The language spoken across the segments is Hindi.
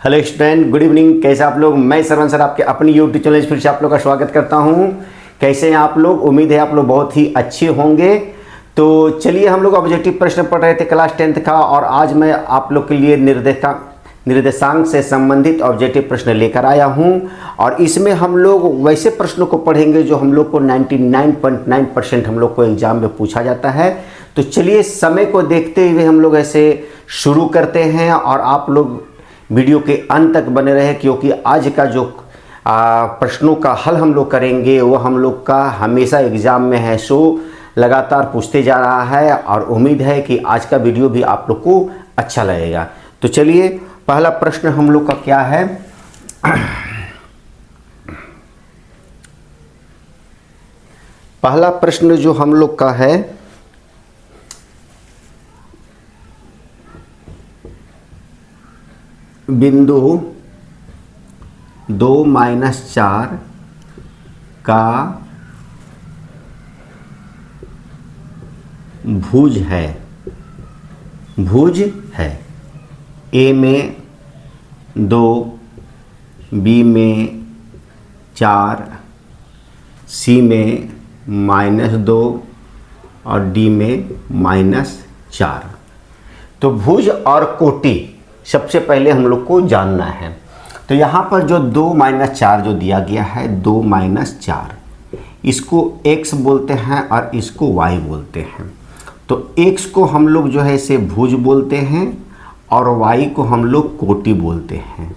Hello student, good evening. कैसे आप लोग? मैं सरवन सर आपके अपनी यूट्यूब चैनल फिर से आप लोग का स्वागत करता हूं। कैसे हैं आप लोग? उम्मीद है आप लोग बहुत ही अच्छे होंगे। तो चलिए, हम लोग ऑब्जेक्टिव प्रश्न पढ़ रहे थे क्लास 10th का, और आज मैं आप लोग के लिए निर्देशांक से संबंधित ऑब्जेक्टिव प्रश्न लेकर आया हूं। और इसमें हम लोग वैसे प्रश्नों को पढ़ेंगे जो हम लोग को 99.9% हम लोग को एग्जाम में पूछा जाता है। तो चलिए, समय को देखते हुए हम लोग ऐसे शुरू करते हैं, और आप लोग वीडियो के अंत तक बने रहे, क्योंकि आज का जो प्रश्नों का हल हम लोग करेंगे वो हम लोग का हमेशा एग्जाम में है, सो लगातार पूछते जा रहा है। और उम्मीद है कि आज का वीडियो भी आप लोग को अच्छा लगेगा। तो चलिए, पहला प्रश्न हम लोग का क्या है? पहला प्रश्न जो हम लोग का है, बिंदु 2-4 का भुज है। ए में 2, बी में 4, सी में -2 और डी में -4। तो भुज और कोटि सबसे पहले हम लोग को जानना है। तो यहाँ पर जो 2-4 जो दिया गया है, 2-4, इसको x बोलते हैं और इसको y बोलते हैं। तो x को हम लोग जो है इसे भुज बोलते हैं, और y को हम लोग कोटि बोलते हैं।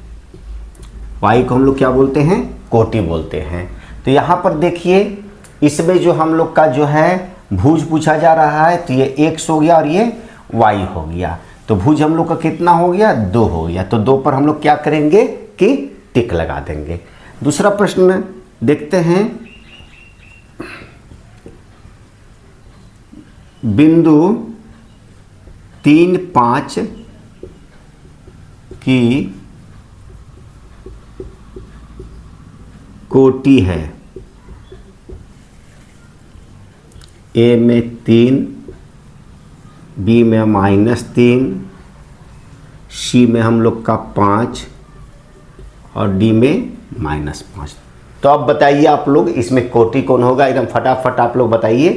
y को हम लोग क्या बोलते हैं? कोटि बोलते हैं। तो यहाँ पर देखिए, इसमें जो हम लोग का जो है भुज पूछा जा रहा है, तो ये x हो गया और ये y हो गया। तो भुज हम लोग का कितना हो गया? 2 हो गया। तो 2 पर हम लोग क्या करेंगे कि टिक लगा देंगे। दूसरा प्रश्न देखते हैं। बिंदु 3-5 की कोटि है। ए में 3, बी में -3, सी में हम लोग का 5 और डी में -5। तो अब बताइए आप लोग, इसमें कोटि कौन होगा? एकदम फटाफट आप लोग बताइए।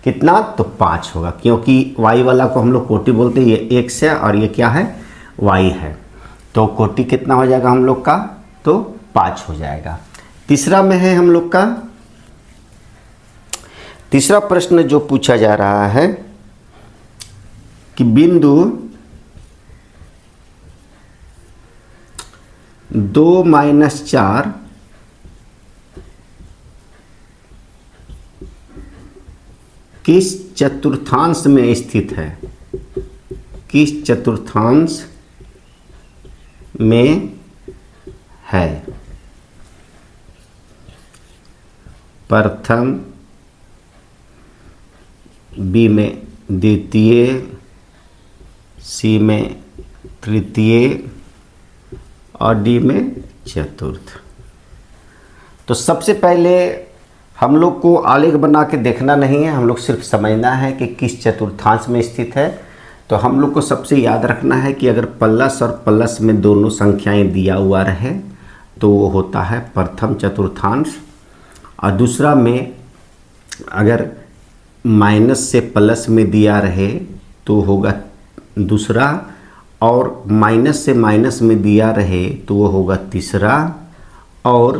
कितना? तो 5 होगा, क्योंकि y वाला को हम लोग कोटि बोलते हैं। ये x है और ये क्या है? y है। तो कोटि कितना हो जाएगा हम लोग का? तो 5 हो जाएगा। तीसरा में है हम लोग का, तीसरा प्रश्न जो पूछा जा रहा है कि बिंदु 2-4 किस चतुर्थांश में स्थित है? किस चतुर्थांश में है? प्रथम, बी में द्वितीय, सी में तृतीय और डी में चतुर्थ। तो सबसे पहले हम लोग को आलेख बना के देखना नहीं है, हम लोग सिर्फ समझना है कि किस चतुर्थांश में स्थित है। तो हम लोग को सबसे याद रखना है कि अगर प्लस और प्लस में दोनों संख्याएं दिया हुआ रहे तो वो होता है प्रथम चतुर्थांश, और दूसरा में अगर माइनस से प्लस में दिया रहे तो होगा दूसरा, और माइनस से माइनस में दिया रहे तो वो होगा तीसरा, और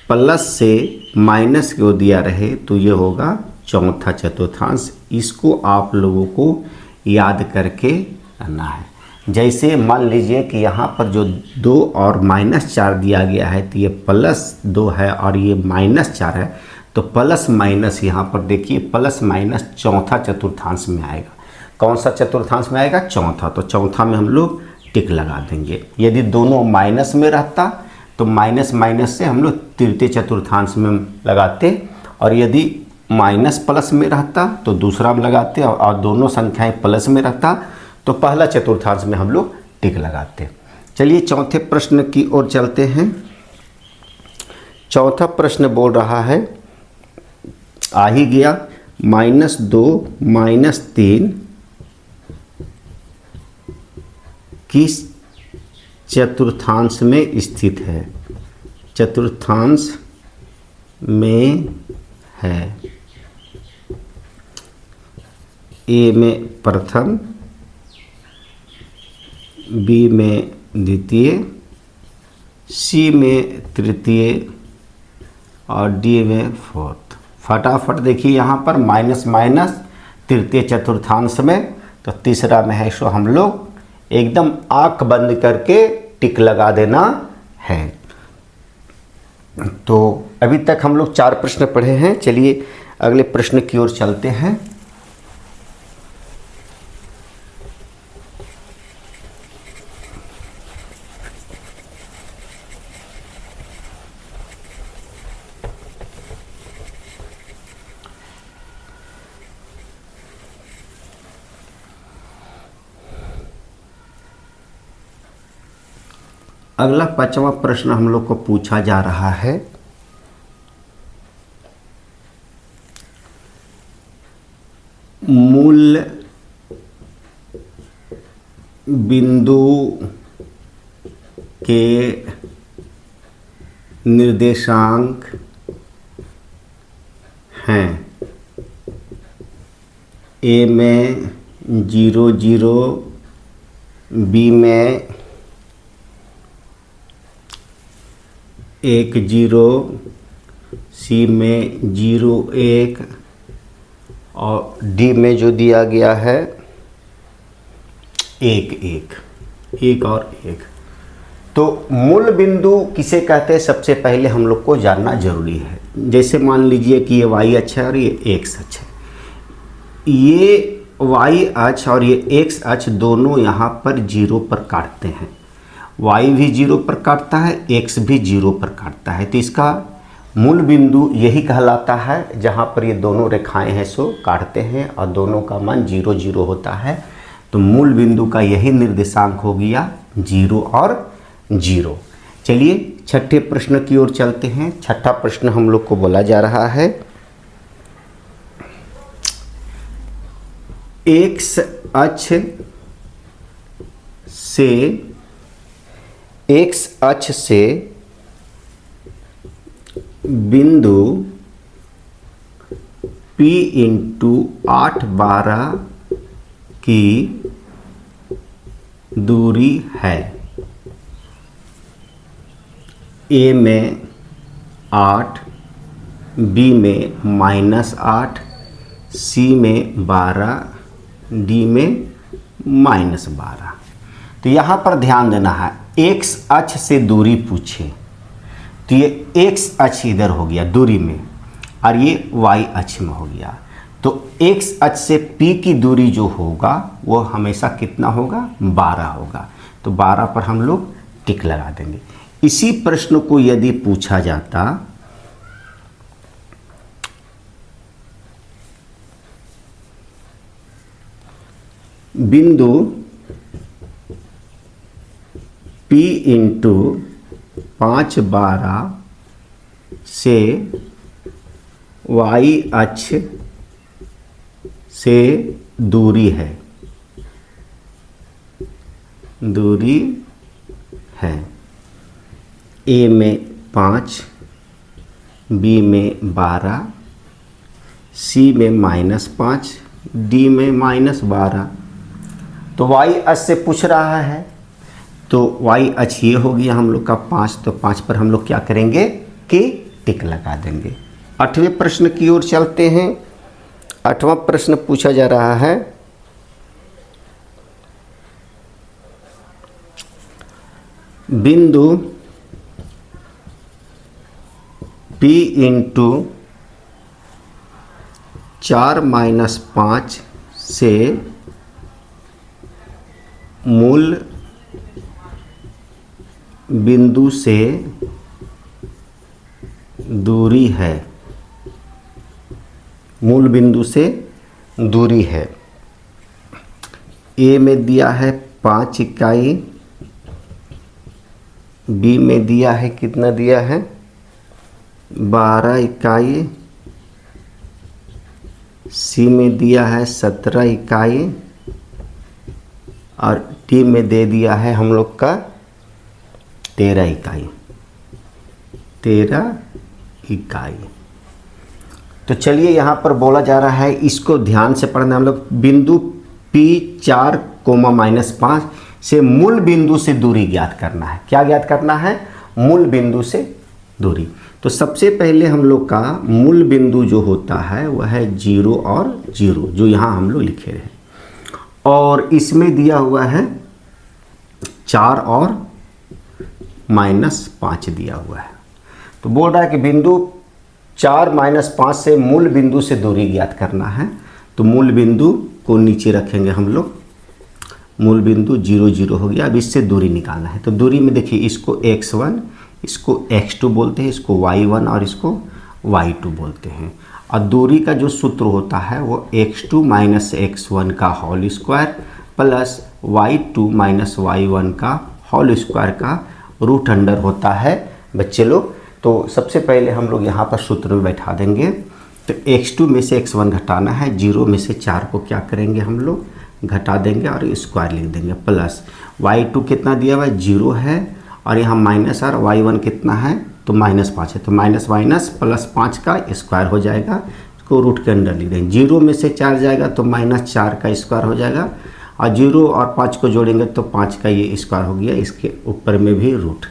प्लस से माइनस को दिया रहे तो ये होगा चौथा चतुर्थांश। इसको आप लोगों को याद करके करना है। जैसे मान लीजिए कि यहाँ पर जो 2 और -4 दिया गया है, तो ये +2 है और ये -4 है। तो प्लस माइनस यहाँ पर देखिए, प्लस माइनस चौथा चतुर्थांश में आएगा। कौन सा चतुर्थांश में आएगा? चौथा। तो चौथा में हम लोग टिक लगा देंगे। यदि दोनों माइनस में रहता तो माइनस माइनस से हम लोग तृतीय चतुर्थांश में लगाते, और यदि माइनस प्लस में रहता तो दूसरा में लगाते, और दोनों संख्याएं प्लस में रहता तो पहला चतुर्थांश में हम लोग टिक लगाते। चलिए, चौथे प्रश्न की ओर चलते हैं। चौथा प्रश्न बोल रहा है, आ ही गया, -2 -3 किस चतुर्थांश में स्थित है, चतुर्थांश में है। ए में प्रथम, बी में द्वितीय, सी में तृतीय और डी में फोर्थ। फटाफट देखिए यहाँ पर माइनस माइनस तृतीय चतुर्थांश में, तो तीसरा में है, सो हम लोग एकदम आंख बंद करके टिक लगा देना है। तो अभी तक हम लोग 4 प्रश्न पढ़े हैं। चलिए अगले प्रश्न की ओर चलते हैं। अगला 5वां प्रश्न हम लोग को पूछा जा रहा है, मूल बिंदु के निर्देशांक हैं। ए में 0 0, बी में 1 0, सी में 0 1 और डी में जो दिया गया है 1 1, 1 और 1। तो मूल बिंदु किसे कहते हैं, सबसे पहले हम लोग को जानना जरूरी है। जैसे मान लीजिए कि ये y अक्ष है और ये x अक्ष है। ये y अक्ष और ये x अक्ष दोनों यहाँ पर 0 पर काटते हैं। y भी 0 पर काटता है, x भी 0 पर काटता है। तो इसका मूल बिंदु यही कहलाता है जहाँ पर ये दोनों रेखाएं हैं सो काटते हैं और दोनों का मान 0 0 होता है। तो मूल बिंदु का यही निर्देशांक हो गया 0 और 0। चलिए छठे प्रश्न की ओर चलते हैं। छठा प्रश्न हम लोग को बोला जा रहा है, x अक्ष से बिंदु P इंटू 8 12 की दूरी है। ए में 8, बी में -8, सी में 12, डी में -12। तो यहाँ पर ध्यान देना है, x अक्ष से दूरी पूछे तो ये x अक्ष इधर हो गया दूरी में और ये y अक्ष में हो गया। तो x अक्ष से p की दूरी जो होगा वो हमेशा कितना होगा, 12 होगा। तो 12 पर हम लोग टिक लगा देंगे। इसी प्रश्न को यदि पूछा जाता बिंदु P इंटू 5 12 से y अक्ष से दूरी है, ए में 5, बी में 12, सी में -5, डी में -12। तो y अक्ष से पूछ रहा है तो y अक्ष ये हो गया हम लोग का 5। तो 5 पर हम लोग क्या करेंगे कि टिक लगा देंगे। 8वें प्रश्न की ओर चलते हैं। 8वां प्रश्न पूछा जा रहा है, बिंदु P इंटू 4 - 5 से मूल बिंदु से दूरी है, मूल बिंदु से दूरी है। ए में दिया है 5 इकाई, बी में दिया है कितना दिया है 12 इकाई, सी में दिया है 17 इकाई और डी में दे दिया है हम लोग का 13 इकाई, 13 इकाई। तो चलिए यहाँ पर बोला जा रहा है, इसको ध्यान से पढ़ना हम लोग। बिंदु P4, -5 से मूल बिंदु से दूरी ज्ञात करना है। क्या ज्ञात करना है? मूल बिंदु से दूरी। तो सबसे पहले हम लोग का मूल बिंदु जो होता है वह है 0 और 0, जो यहाँ हम लोग लिखे हैं, और इसमें दिया हुआ है 4 और -5 दिया हुआ है। तो बोल रहा है कि बिंदु 4 -5 से मूल बिंदु से दूरी ज्ञात करना है। तो मूल बिंदु को नीचे रखेंगे हम लोग, मूल बिंदु 0 0 हो गया। अब इससे दूरी निकालना है। तो दूरी में देखिए, इसको x1, इसको x2 बोलते हैं, इसको y1 और इसको y2 बोलते हैं। और दूरी का जो सूत्र होता है वो x2 - x1 का whole square plus y2 - y1 का होल स्क्वायर का रूट अंडर होता है बच्चे लोग। तो सबसे पहले हम लोग यहाँ पर सूत्र में बैठा देंगे। तो x2 में से x1 घटाना है, 0 में से 4 को क्या करेंगे हम लोग, घटा देंगे और स्क्वायर लिख देंगे, प्लस y2 कितना दिया हुआ है, 0 है, और यहाँ माइनस और y1 कितना है, तो -5 है। तो माइनस माइनस प्लस 5 का स्क्वायर हो जाएगा, इसको रूट के अंदर लिख देंगे। 0 में से 4 जाएगा तो -4 का स्क्वायर हो जाएगा, और 0 और 5 को जोड़ेंगे तो 5 का ये स्क्वायर हो गया। इसके ऊपर में भी रूट।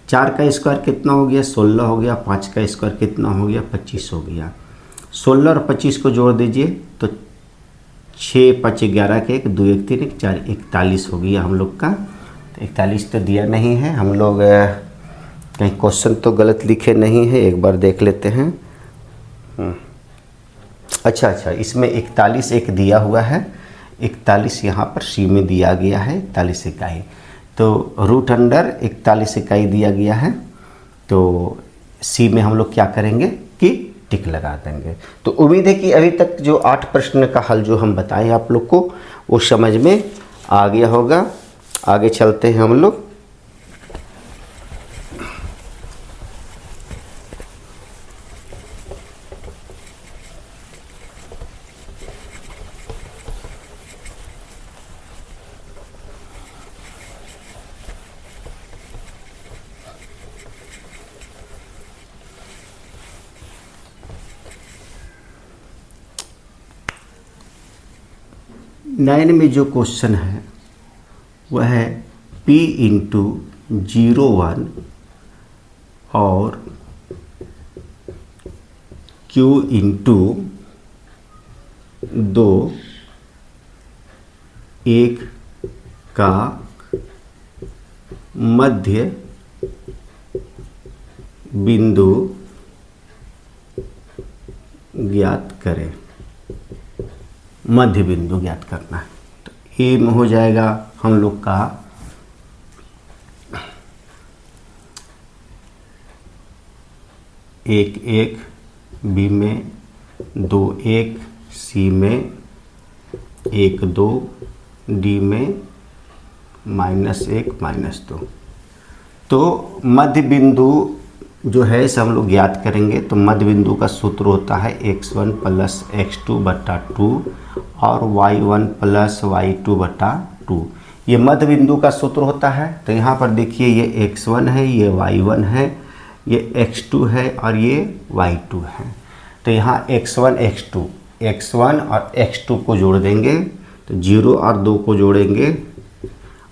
4 का स्क्वायर कितना हो गया, 16 हो गया। 5 का स्क्वायर कितना हो गया, 25 हो गया। 16 और 25 को जोड़ दीजिए तो 6 5 11 के 1 2 1 3 1 4 41 हो गया हम लोग का। तो 41 तो दिया नहीं है, हम लोग कहीं क्वेश्चन तो गलत लिखे नहीं है, एक बार देख लेते हैं। अच्छा, इसमें 41 एक दिया हुआ है, 41 यहाँ पर सी में दिया गया है 41 इकाई। तो रूट अंडर 41 इकाई दिया गया है, तो सी में हम लोग क्या करेंगे कि टिक लगा देंगे। तो उम्मीद है कि अभी तक जो 8 प्रश्न का हल जो हम बताएं आप लोग को वो समझ में आ गया होगा। आगे चलते हैं हम लोग। नाइन में जो क्वेश्चन है वह है P × 01 और Q × 2 1 का मध्य बिंदु ज्ञात करें। मध्य बिंदु ज्ञात करना है। तो ए में हो जाएगा हम लोग का 1 1, बी में 2 1, सी में 1 2, डी में -1 -2। तो मध्य बिंदु जो है इसे हम लोग ज्ञात करेंगे। तो मध्य बिंदु का सूत्र होता है x1 + x2/2 और y1 + y2/2। ये मध्य बिंदु का सूत्र होता है। तो यहाँ पर देखिए, ये x1 है, ये y1 है, ये x2 है और ये y2 है। तो यहाँ x1 और x2 को जोड़ देंगे तो 0 और 2 को जोड़ेंगे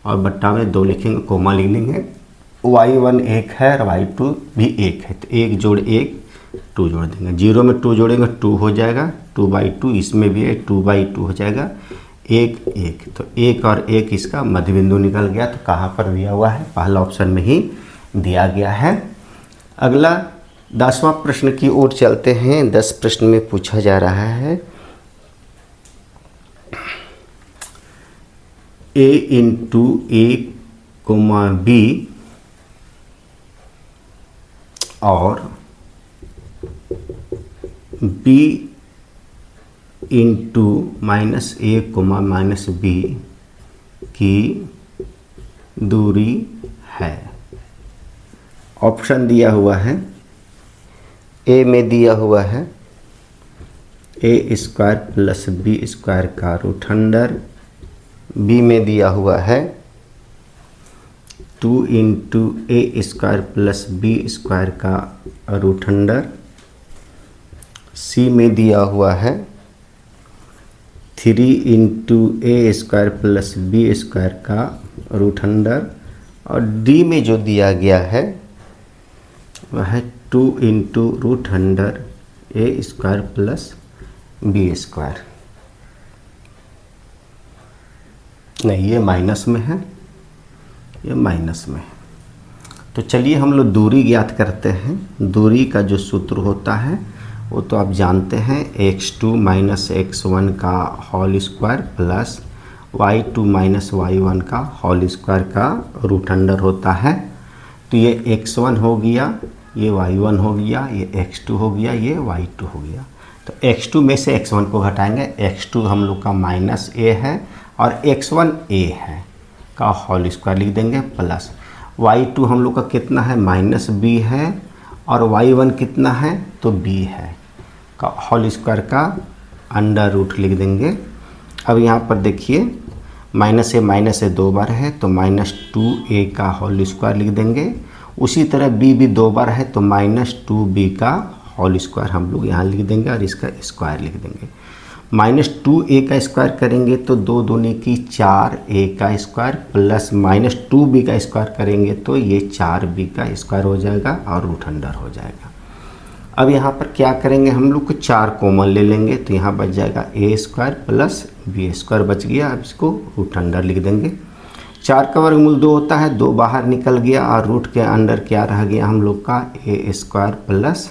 और बट्टा में 2 लिखेंगे, कोमा लिख लेंगे। y1 1 है और y2 भी 1 है, तो 1 जोड़ 1 2 जोड़ देंगे। 0 में 2 जोड़ेंगे 2 हो जाएगा, 2/2 इसमें भी है, 2/2 हो जाएगा, 1 1। तो 1 और 1 इसका मध्य बिंदु निकल गया। तो कहाँ पर दिया हुआ है, पहला ऑप्शन में ही दिया गया है। अगला 10वां प्रश्न की ओर चलते हैं। 10 प्रश्न में पूछा जा रहा है A × A, B और B × -A, B की दूरी है। ऑप्शन दिया हुआ है, ए में दिया हुआ है a² + b² का रूट अंडर, बी में दिया हुआ है 2 इंटू ए स्क्वायर प्लस बी स्क्वायर का रूट अंडर, सी में दिया हुआ है 3 इंटू ए स्क्वायर प्लस बी स्क्वायर का रूट अंडर, और डी में जो दिया गया है वह है 2 इंटू रूट अंडर ए स्क्वायर प्लस बी स्क्वायर। नहीं, ये माइनस में है, ये माइनस में है। तो चलिए हम लोग दूरी ज्ञात करते हैं। दूरी का जो सूत्र होता है वो तो आप जानते हैं, x2 माइनस x1 का whole square plus y2 minus y1 का होल स्क्वायर का रूट अंडर होता है। तो ये x1 हो गया, ये y1 हो गया, ये x2 हो गया, ये y2 हो गया। तो x2 में से x1 को घटाएंगे, x2 हम लोग का माइनस a है और x1 a है का होल स्क्वायर लिख देंगे, प्लस y2 हम लोग का कितना है, माइनस b है, और y1 कितना है तो b है का होल स्क्वायर का अंडर रूट लिख देंगे। अब यहाँ पर देखिए माइनस से 2 बार है तो माइनस 2a का होल स्क्वायर लिख देंगे। उसी तरह b भी 2 बार है तो माइनस 2b का होल स्क्वायर हम लोग यहाँ लिख देंगे और इसका स्क्वायर लिख देंगे। माइनस 2a का स्क्वायर करेंगे तो 2 दूनी की 4a का स्क्वायर, प्लस माइनस 2b का स्क्वायर करेंगे तो ये 4b का स्क्वायर हो जाएगा और रूट अंडर हो जाएगा। अब यहाँ पर क्या करेंगे, हम लोग को 4 कॉमन ले लेंगे तो यहाँ बच जाएगा a square plus b square बच गया। अब इसको रूट अंडर लिख देंगे। 4 का वर्गमूल 2 होता है, 2 बाहर निकल गया और रूट के अंडर क्या रह गया हम लोग का, a square plus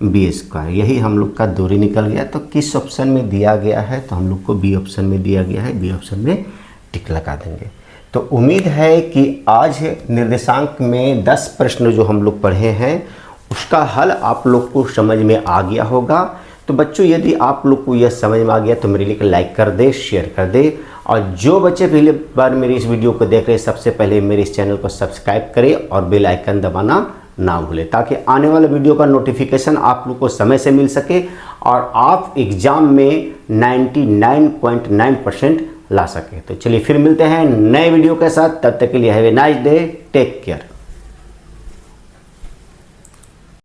b square. यही हम लोग का दूरी निकल गया। तो किस ऑप्शन में दिया गया है, तो हम लोग को बी ऑप्शन में दिया गया है, बी ऑप्शन में टिक लगा देंगे। तो उम्मीद है कि आज निर्देशांक में 10 प्रश्न जो हम लोग पढ़े हैं उसका हल आप लोग को समझ में आ गया होगा। तो बच्चों यदि आप लोग को यह समझ में आ गया तो मेरे लिए लाइक कर दे, शेयर कर दे, और जो बच्चे पहली बार मेरी इस वीडियो को देख रहे हैं सबसे पहले मेरे इस चैनल को सब्सक्राइब करें और बेल आइकन दबाना ना भूलें, ताकि आने वाले वीडियो का नोटिफिकेशन आप लोग को समय से मिल सके और आप एग्ज़ाम में 99.9% ला सके। तो चलिए फिर मिलते हैं नए वीडियो के साथ, तब तक के लिए have a nice day, take care.